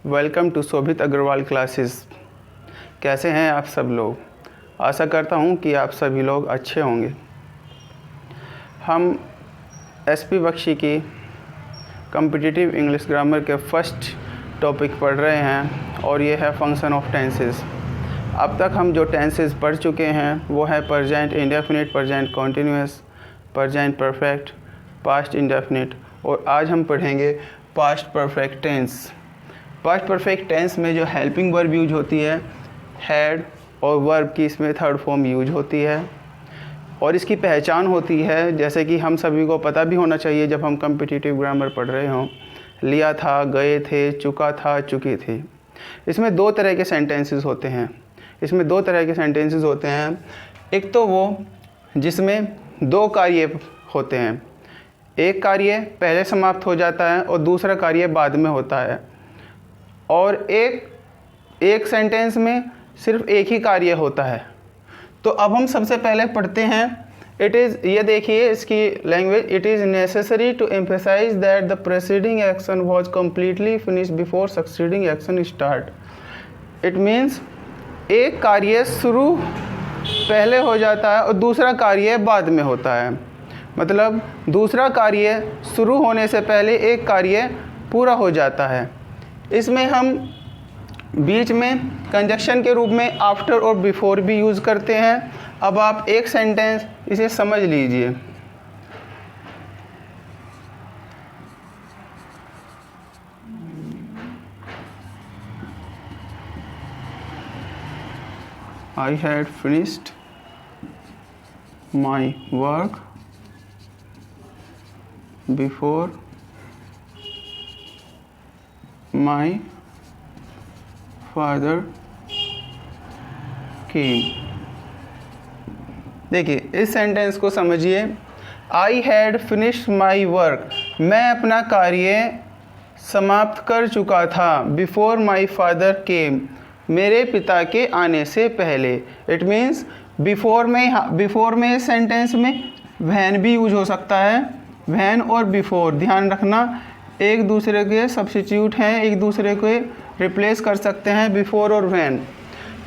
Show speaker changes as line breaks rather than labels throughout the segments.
Welcome to Shobhit Agrawal classes. कैसे हैं आप सब लोग? आशा करता हूं कि आप सभी लोग अच्छे होंगे। हम एसपी बख्शी की कॉम्पिटिटिव इंग्लिश ग्रामर के फर्स्ट टॉपिक पढ़ रहे हैं और ये है फंक्शन ऑफ टेंसेस। अब तक हम जो टेंसेस पढ़ चुके हैं वो है present indefinite, present continuous, present perfect, past indefinite और आज हम पढ़ेंगे past perfect tense. Past perfect tense में जो हेल्पिंग वर्ब यूज होती है, हैड और वर्ब की इसमें थर्ड फॉर्म यूज होती है और इसकी पहचान होती है, जैसे कि हम सभी को पता भी होना चाहिए जब हम कॉम्पिटिटिव ग्रामर पढ़ रहे हों। लिया था, गए थे, चुका था, चुकी थी। इसमें दो तरह के सेंटेंसेस होते हैं। एक तो वो जिसमें दो कार्य होते हैं, एक कार्य पहले समाप्त हो जाता है और दूसरा कार्य बाद में होता है, और एक सेंटेंस में सिर्फ एक ही कार्य होता है। तो अब हम सबसे पहले पढ़ते हैं ये देखिए इसकी language. It is necessary to emphasise that the preceding action was completely finished before succeeding action start. It means एक कार्य शुरू पहले हो जाता है और दूसरा कार्य बाद में होता है। मतलब दूसरा कार्य शुरू होने से पहले एक कार्य पूरा हो जाता है। इसमें हम बीच में कंजक्शन के रूप में आफ्टर और बिफोर भी यूज़ करते हैं। अब आप एक सेंटेंस इसे समझ लीजिए। I had finished my work before my father came। देखिए इस सेंटेंस को समझिए। I had finished my work, मैं अपना कार्य समाप्त कर चुका था। Before my father came, मेरे पिता के आने से पहले। इट मीन्स बिफोर में इस सेंटेंस में वैन भी यूज हो सकता है। वैन और बिफोर ध्यान रखना एक दूसरे के सब्स्टिट्यूट हैं, एक दूसरे को रिप्लेस कर सकते हैं बिफोर और वैन।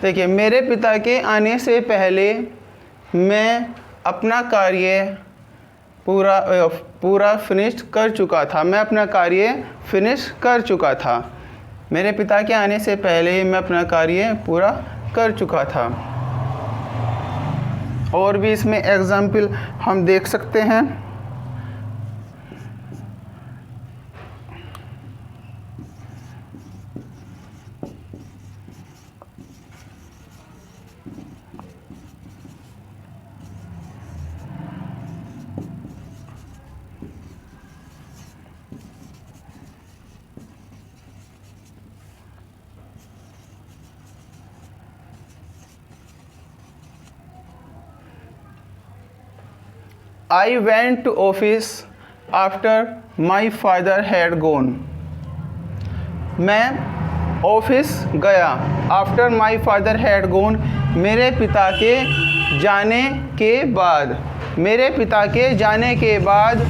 देखिए मेरे पिता के आने से पहले मैं अपना कार्य पूरा फिनिश कर चुका था। मैं अपना कार्य फिनिश कर चुका था। मेरे पिता के आने से पहले मैं अपना कार्य पूरा कर चुका था। और भी इसमें एग्जाम्पल हम देख सकते हैं। I went to office after my father had gone। मैं ऑफिस गया after my father had gone, मेरे पिता के जाने के बाद। मेरे पिता के जाने के बाद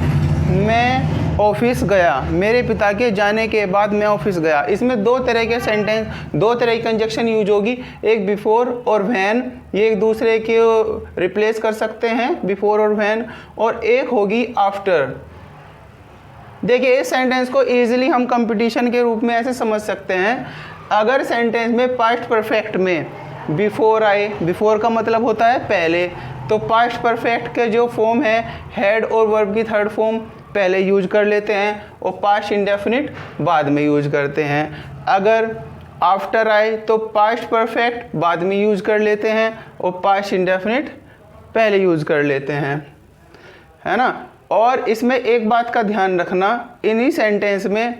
मैं ऑफिस गया। मेरे पिता के जाने के बाद मैं ऑफिस गया। इसमें दो तरह के सेंटेंस, दो तरह की कंजक्शन यूज होगी। एक बिफोर और वैन, ये एक दूसरे को रिप्लेस कर सकते हैं बिफोर और वैन, और एक होगी आफ्टर। देखिए इस सेंटेंस को इजीली हम कंपटीशन के रूप में ऐसे समझ सकते हैं। अगर सेंटेंस में पास्ट परफेक्ट में बिफोर आए, बिफोर का मतलब होता है पहले, तो पास्ट परफेक्ट के जो फॉर्म है हैड और वर्ब की थर्ड फॉर्म पहले यूज कर लेते हैं और पास्ट इंडेफिनिट बाद में यूज करते हैं। अगर आफ्टर आए तो पास्ट परफेक्ट बाद में यूज कर लेते हैं और पास्ट इंडेफिनिट पहले यूज कर लेते हैं, है ना। और इसमें एक बात का ध्यान रखना, इन्हीं सेंटेंस में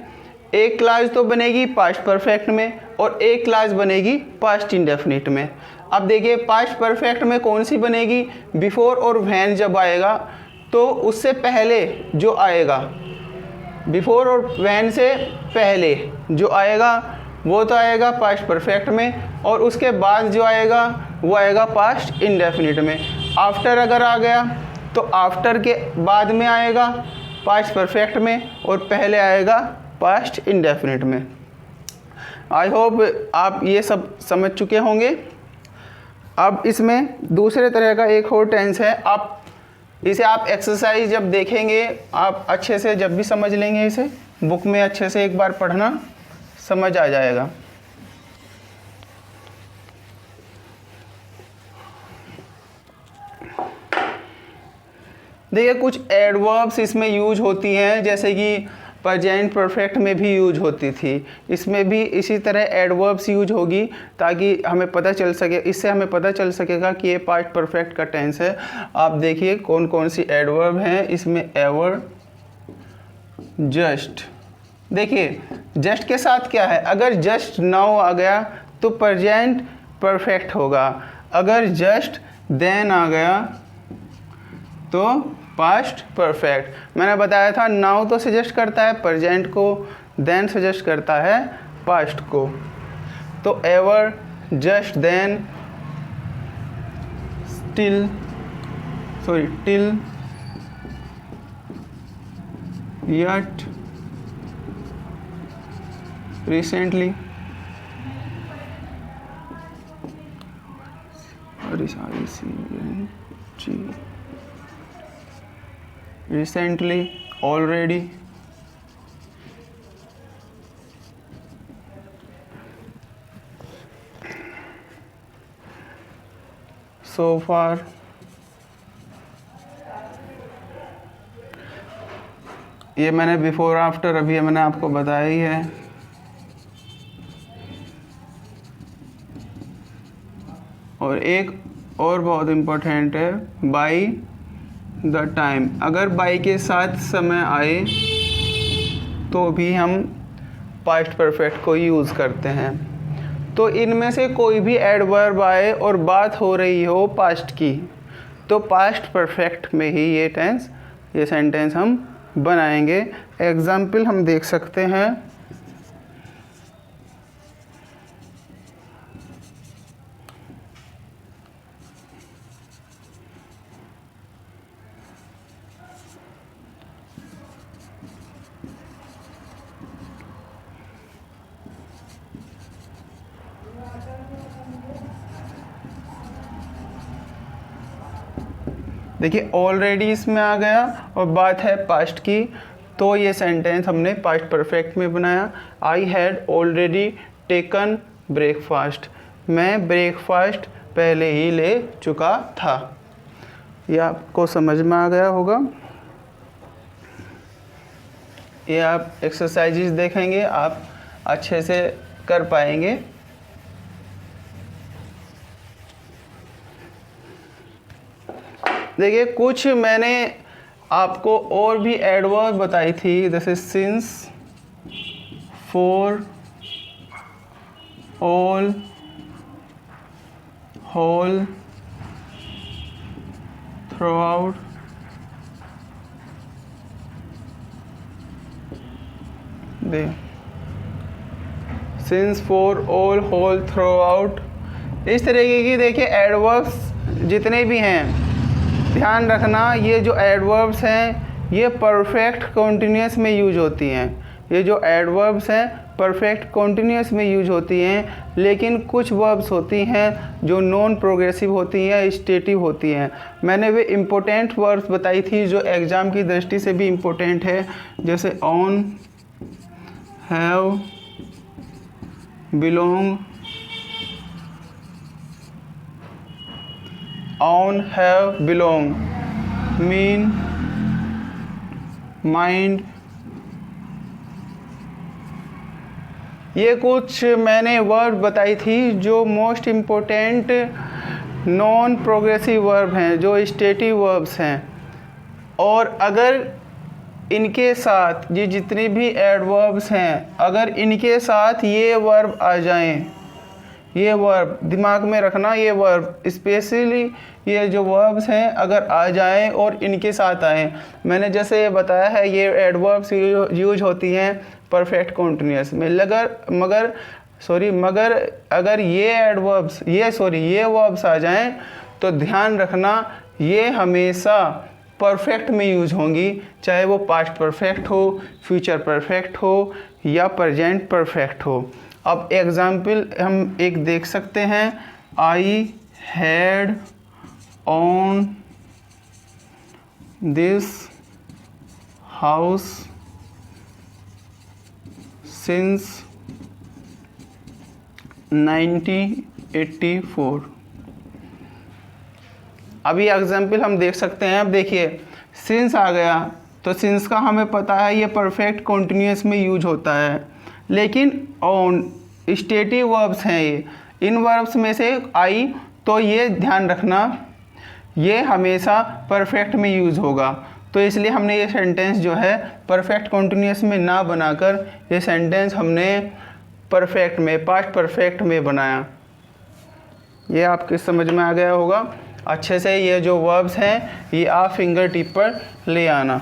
एक क्लास तो बनेगी पास्ट परफेक्ट में और एक क्लास बनेगी पास्ट इंडेफिनिट में। अब देखिए पास्ट परफेक्ट में कौन सी बनेगी? बिफोर और वैन जब आएगा तो उससे पहले जो आएगा, बिफोर और वैन से पहले जो आएगा वो तो आएगा पास्ट परफेक्ट में, और उसके बाद जो आएगा वो आएगा पास्ट इंडेफिनिट में। आफ्टर अगर आ गया तो आफ्टर के बाद में आएगा पास्ट परफेक्ट में और पहले आएगा पास्ट इंडेफिनिट में। आई होप आप ये सब समझ चुके होंगे। अब इसमें दूसरे तरह का एक और टेंस है, इसे आप एक्सरसाइज जब देखेंगे आप अच्छे से जब भी समझ लेंगे, इसे बुक में अच्छे से एक बार पढ़ना, समझ आ जाएगा। देखिए कुछ एडवर्ब्स इसमें यूज होती हैं, जैसे कि प्रेजेंट परफेक्ट में भी यूज होती थी, इसमें भी इसी तरह एडवर्ब्स यूज होगी, ताकि हमें पता चल सके, इससे हमें पता चल सकेगा कि ये पास्ट परफेक्ट का टेंस है। आप देखिए कौन कौन सी एडवर्ब हैं इसमें। Ever, just. देखिए जस्ट के साथ क्या है, अगर जस्ट नाउ आ गया तो प्रेजेंट परफेक्ट होगा, अगर जस्ट देन आ गया तो पास्ट परफेक्ट। मैंने बताया था नाउ तो सजेस्ट करता है प्रेजेंट को, देन सजेस्ट करता है पास्ट को। तो ever, just, then, till, yet, recently, recently, already, so far, ये मैंने बिफोर आफ्टर अभी मैंने आपको बताया ही है। और एक और बहुत इम्पोर्टेंट है, बाई द टाइम। अगर बाई के साथ समय आए तो भी हम पास्ट परफेक्ट को यूज़ करते हैं। तो इनमें से कोई भी एडवर्ब आए और बात हो रही हो पास्ट की, तो पास्ट परफेक्ट में ही ये सेंटेंस हम बनाएंगे। एग्जाम्पल हम देख सकते हैं। देखिए ऑलरेडी इसमें आ गया और बात है पास्ट की, तो ये सेंटेंस हमने पास्ट परफेक्ट में बनाया। I had already taken breakfast. मैं ब्रेकफास्ट पहले ही ले चुका था। ये आपको समझ में आ गया होगा। ये आप एक्सरसाइजेस देखेंगे आप अच्छे से कर पाएंगे। देखिए कुछ मैंने आपको और भी एडवर्ब बताई थी, जैसे since, for, all, whole, throughout, since, for, all, whole, throughout, इस तरीके की देखिए एडवर्ब्स जितने भी हैं, ध्यान रखना ये जो एडवर्ब्स हैं ये परफेक्ट कॉन्टिन्यूअस में यूज होती हैं। ये जो एडवर्ब्स हैं परफेक्ट कॉन्टिन्यूअस में यूज होती हैं, लेकिन कुछ वर्ब्स होती हैं जो नॉन प्रोग्रेसिव होती हैं, स्टेटिव होती हैं। मैंने वे इम्पोर्टेंट वर्ब्स बताई थी जो एग्ज़ाम की दृष्टि से भी इम्पोर्टेंट है, जैसे on, have, belong, own, have, belong, mean, mind। ये कुछ मैंने वर्ब बताई थी जो most important non progressive verb हैं, जो स्टेटिव वर्ब्स हैं। और अगर इनके साथ ये जितने भी एडवर्ब्स हैं, अगर इनके साथ ये वर्ब आ जाएं, ये वर्ब दिमाग में रखना, ये वर्ब स्पेशली ये जो वर्ब्स हैं अगर आ जाएं और इनके साथ आएँ, मैंने जैसे ये बताया है ये एडवर्ब्स यूज होती हैं परफेक्ट कॉन्टिन्यूअस में। मगर अगर ये एडवर्ब्स ये वर्ब्स आ जाएं तो ध्यान रखना ये हमेशा परफेक्ट में यूज होंगी, चाहे वो पास्ट परफेक्ट हो, फ्यूचर परफेक्ट हो या प्रेजेंट परफेक्ट हो। अब एग्जाम्पल हम एक देख सकते हैं, I had on this house since 1984। अभी एग्जाम्पल हम देख सकते हैं। अब देखिए सिंस आ गया, तो सिंस का हमें पता है ये परफेक्ट कॉन्टिन्यूस में यूज होता है, लेकिन ऑन स्टेटिव वर्ब्स हैं ये। इन वर्ब्स में से आई, तो ये ध्यान रखना ये हमेशा परफेक्ट में यूज़ होगा, तो इसलिए हमने ये सेंटेंस जो है परफेक्ट कॉन्टिन्यूस में ना बनाकर ये सेंटेंस हमने परफेक्ट में, पास्ट परफेक्ट में बनाया। ये आपके समझ में आ गया होगा अच्छे से। ये जो वर्ब्स हैं ये आप फिंगर टिप पर ले आना।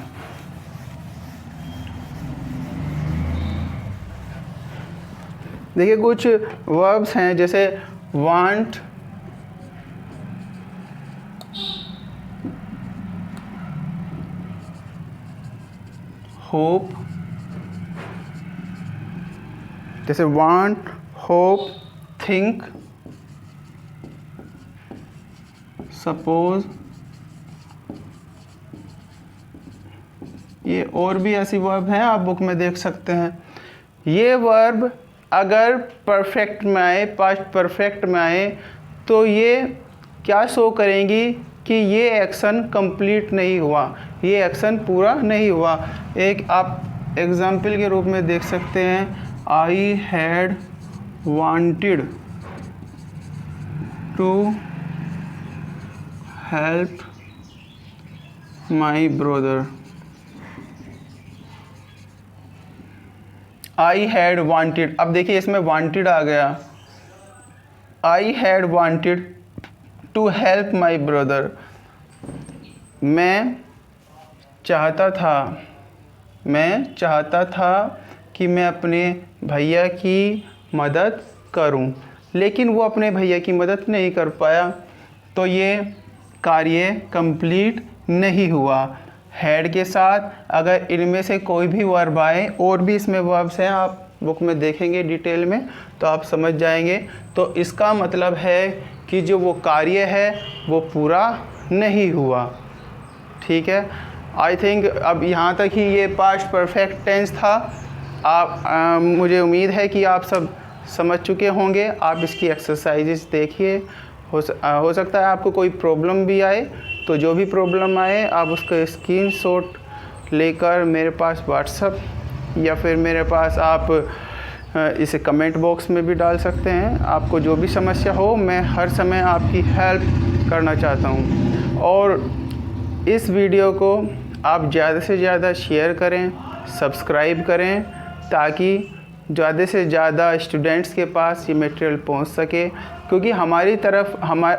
देखिए कुछ वर्ब्स हैं जैसे वांट, होप, जैसे वांट, होप, थिंक, सपोज, ये और भी ऐसी वर्ब हैं आप बुक में देख सकते हैं। ये वर्ब अगर परफेक्ट में आए, पास्ट परफेक्ट में आए, तो ये क्या शो करेंगी कि ये एक्शन कंप्लीट नहीं हुआ, ये एक्शन पूरा नहीं हुआ। एक आप एग्जाम्पल के रूप में देख सकते हैं, I had wanted to help my brother. I had wanted, अब देखिए इसमें वांटेड आ गया। I had wanted to help my brother, मैं चाहता था कि मैं अपने भैया की मदद करूं, लेकिन वो अपने भैया की मदद नहीं कर पाया, तो ये कार्य कंप्लीट नहीं हुआ। हैड के साथ अगर इनमें से कोई भी वर्ब आए, और भी इसमें वर्ब्स हैं आप बुक में देखेंगे डिटेल में तो आप समझ जाएंगे, तो इसका मतलब है कि जो वो कार्य है वो पूरा नहीं हुआ। ठीक है, आई थिंक अब यहाँ तक ही ये पास्ट परफेक्ट टेंस था। मुझे उम्मीद है कि आप सब समझ चुके होंगे। आप इसकी एक्सरसाइजेस देखिए, हो सकता है आपको कोई प्रॉब्लम भी आए, तो जो भी प्रॉब्लम आए आप उसका स्क्रीनशॉट लेकर मेरे पास व्हाट्सएप या फिर मेरे पास आप इसे कमेंट बॉक्स में भी डाल सकते हैं। आपको जो भी समस्या हो, मैं हर समय आपकी हेल्प करना चाहता हूँ। और इस वीडियो को आप ज़्यादा से ज़्यादा शेयर करें, सब्सक्राइब करें, ताकि ज़्यादा से ज़्यादा स्टूडेंट्स के पास ये मटेरियल पहुंच सके। क्योंकि हमारी तरफ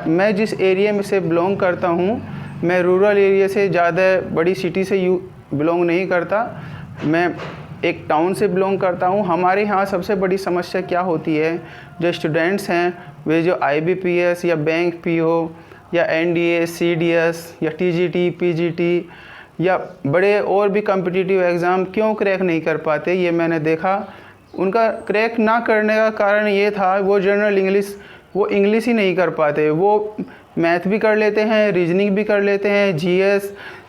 मैं जिस एरिया में से बिलोंग करता हूं, मैं रूरल एरिया से, ज़्यादा बड़ी सिटी से बिलोंग नहीं करता, मैं एक टाउन से बिलोंग करता हूं। हमारे यहाँ सबसे बड़ी समस्या क्या होती है, जो स्टूडेंट्स हैं वे जो IBPS या बैंक PO या NDA, CDS या TGT, PGT या बड़े और भी कॉम्पिटिटिव एग्ज़ाम क्यों क्रैक नहीं कर पाते, ये मैंने देखा। उनका क्रैक ना करने का कारण ये था, वो जनरल इंग्लिश, वो इंग्लिश ही नहीं कर पाते। वो मैथ भी कर लेते हैं, रीजनिंग भी कर लेते हैं, GS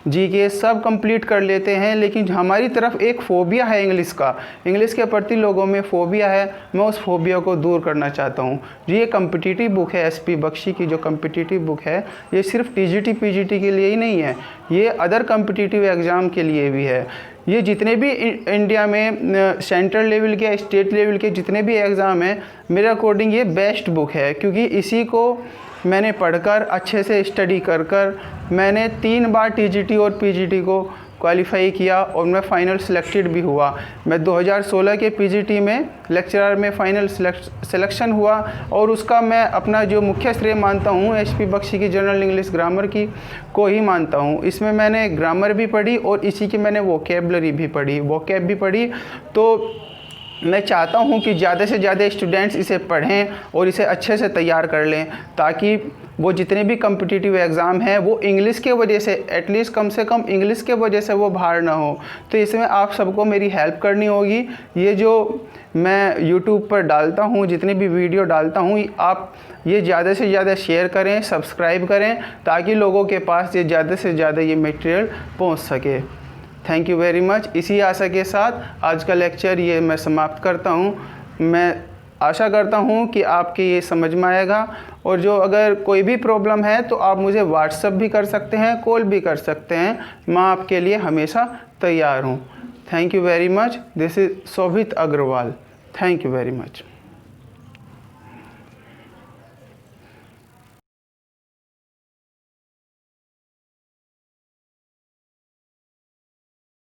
GK सब कंप्लीट कर लेते हैं, लेकिन हमारी तरफ एक फ़ोबिया है इंग्लिश का, इंग्लिश के प्रति लोगों में फ़ोबिया है। मैं उस फ़ोबिया को दूर करना चाहता हूँ। जो ये कम्पिटिटिव बुक है SP बख्शी की, जो कम्पिटिटिव बुक है, ये सिर्फ TGT PGT के लिए ही नहीं है, ये अदर कम्पिटिटिव एग्ज़ाम के लिए भी है। ये जितने भी इंडिया में सेंट्रल लेवल के, स्टेट लेवल के जितने भी एग्ज़ाम हैं, मेरे अकॉर्डिंग ये बेस्ट बुक है। क्योंकि इसी को मैंने पढ़कर, अच्छे से स्टडी कर मैंने 3 बार TGT और PGT को क्वालिफाई किया और मैं फ़ाइनल सिलेक्टेड भी हुआ। मैं 2016 के PGT में लेक्चरर में फ़ाइनल सिलेक्शन हुआ, और उसका मैं अपना जो मुख्य श्रेय मानता हूँ SP बख्शी की जनरल इंग्लिश ग्रामर की को ही मानता हूँ। इसमें मैंने ग्रामर भी पढ़ी और इसी की मैंने वोकैबलरी भी पढ़ी, वोकैब भी पढ़ी। तो मैं चाहता हूँ कि ज़्यादा से ज़्यादा स्टूडेंट्स इसे पढ़ें और इसे अच्छे से तैयार कर लें, ताकि वो जितने भी कम्पिटिटिव एग्ज़ाम हैं वो इंग्लिश के वजह से, एटलीस्ट कम से कम इंग्लिश के वजह से वो बाहर ना हो। तो इसमें आप सबको मेरी हेल्प करनी होगी। ये जो मैं यूट्यूब पर डालता हूँ, जितनी भी वीडियो डालता हूँ, आप ये ज़्यादा से ज़्यादा शेयर करें, सब्सक्राइब करें, ताकि लोगों के पास ये ज़्यादा से ज़्यादा ये मटेरियल पहुँच सके। Thank you very much. इसी आशा के साथ आज का लेक्चर ये मैं समाप्त करता हूँ। मैं आशा करता हूँ कि आपके ये समझ में आएगा, और जो अगर कोई भी प्रॉब्लम है तो आप मुझे व्हाट्सअप भी कर सकते हैं, कॉल भी कर सकते हैं। मैं आपके लिए हमेशा तैयार हूँ। Thank you very much. This is Shobhit Agrawal. Thank you very much.